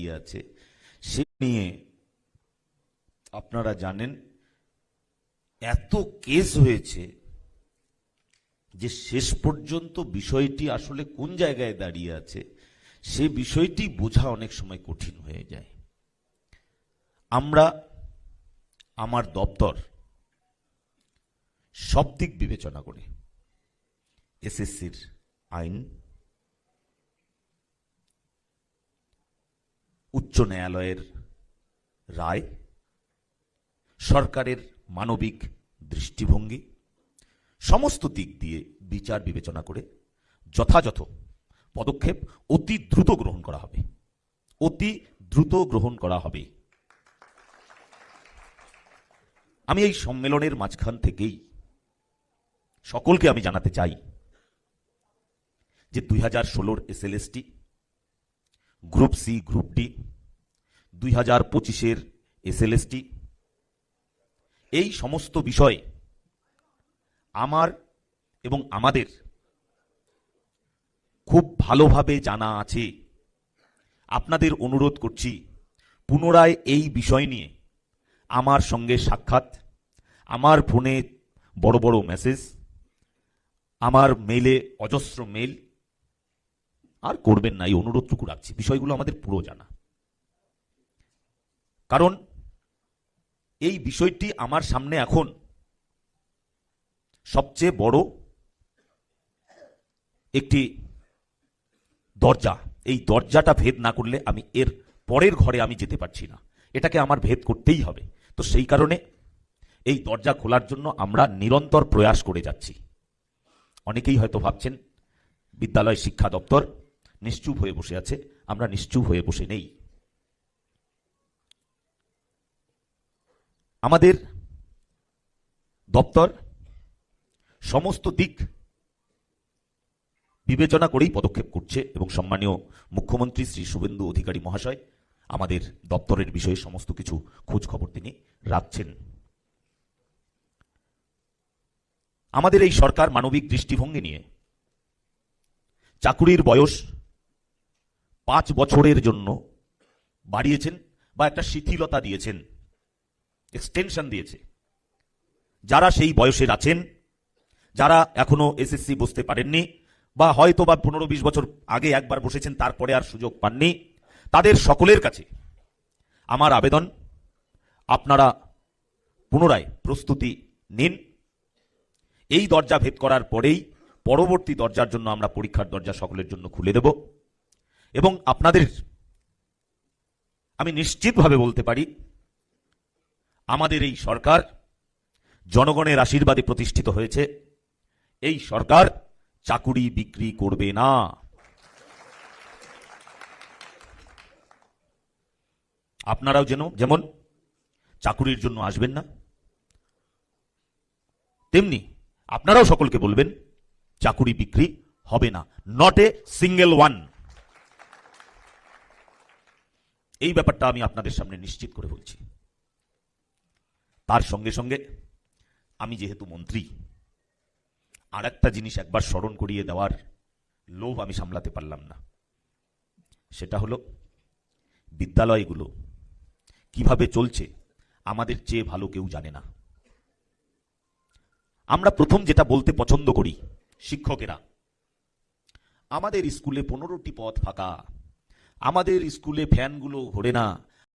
দাঁড়িয়ে আছে সে নিয়ে আপনারা জানেন এত কেস হয়েছে যে শেষ পর্যন্ত বিষয়টি আসলে কোন জায়গায় দাঁড়িয়ে আছে সে বিষয়টি বোঝা অনেক সময় কঠিন হয়ে যায়। আমরা আমার দপ্তর সব দিক বিবেচনা করে এসএসসির আইন, উচ্চ ন্যায়ালয়ের রায়, সরকারের মানবিক দৃষ্টিভঙ্গি সমস্ত দিক দিয়ে বিচার বিবেচনা করে যথাযথ পদক্ষেপ অতি দ্রুত গ্রহণ করা হবে, অতি দ্রুত গ্রহণ করা হবে। আমি এই সম্মেলনের মাঝখান থেকেই সকলকে আমি জানাতে চাই যে 2016 SLST, group C, group D, 2025 SLST, এই সমস্ত বিষয়ে আমার এবং আমাদের খুব ভালোভাবে জানা আছে। আপনাদের অনুরোধ করছি পুনরায় এই বিষয় নিয়ে আমার সঙ্গে সাক্ষাৎ, আমার ফোনে বড় বড় মেসেজ, আমার মেইলে অজস্র মেইল আর করবেন না, এই অনুরোধটুকু রাখছি। বিষয়গুলো আমাদের পুরো জানা, কারণ এই বিষয়টি আমার সামনে এখন সবচেয়ে বড় একটি দরজা। এই দরজাটা ভেদ না করলে আমি এর পরের ঘরে আমি যেতে পারছি না, এটাকে আমার ভেদ করতেই হবে। তো সেই কারণে এই দরজা খোলার জন্য আমরা নিরন্তর প্রয়াস করে যাচ্ছি। অনেকেই হয়তো ভাবছেন বিদ্যালয় শিক্ষা দপ্তর নিশ্চুপ হয়ে বসে আছে, আমরা নিশ্চুপ হয়ে বসে নেই। আমাদের দপ্তর সমস্ত দিক বিবেচনা করেই পদক্ষেপ করছে এবং সম্মানীয় মুখ্যমন্ত্রী শ্রী শুভেন্দু অধিকারী মহাশয় আমাদের দপ্তরের বিষয়ে সমস্ত কিছু খোঁজ খবর তিনি রাখছেন। আমাদের এই সরকার মানবিক দৃষ্টিভঙ্গি নিয়ে চাকুরির বয়স 5 বছরের জন্য বাড়িয়েছেন বা একটা শিথিলতা দিয়েছেন, এক্সটেনশন দিয়েছে। যারা সেই বয়সের আছেন, যারা এখনো এসএসসি বসতে পারেননি বা হয়তো বা 15-20 বছর আগে একবার বসেছেন তারপরে আর সুযোগ পাননি, তাদের সকলের কাছে আমার আবেদন, আপনারা পুনরায় প্রস্তুতি নিন। এই দরজা ভেদ করার পরেই পরবর্তী দরজার জন্য আমরা পরীক্ষার দরজা সকলের জন্য খুলে দেব এবং আপনাদের আমি নিশ্চিতভাবে বলতে পারি আমাদের এই সরকার জনগণের আশীর্বাদে প্রতিষ্ঠিত হয়েছে। এই সরকার চাকুরি বিক্রি করবে না। আপনারাও যেমন চাকুরির জন্য আসবেন না, তেমনি আপনারাও সকলকে বলবেন চাকুরি বিক্রি হবে না, নট এ সিঙ্গেল ওয়ান। এই ব্যাপারটা আমি আপনাদের সামনে নিশ্চিত করে বলছি। তার সঙ্গে সঙ্গে আমি যেহেতু মন্ত্রী, আর একটা জিনিস একবার স্মরণ করিয়ে দেওয়ার লোভ আমি সামলাতে পারলাম না। সেটা হলো বিদ্যালয়গুলো কিভাবে চলছে আমাদের চেয়ে ভালো কেউ জানে না। আমরা প্রথম যেটা বলতে পছন্দ করি, শিক্ষকেরা, আমাদের স্কুলে 15টি পদ ফাঁকা, আমাদের স্কুলে ফ্যানগুলো ঘোরে না,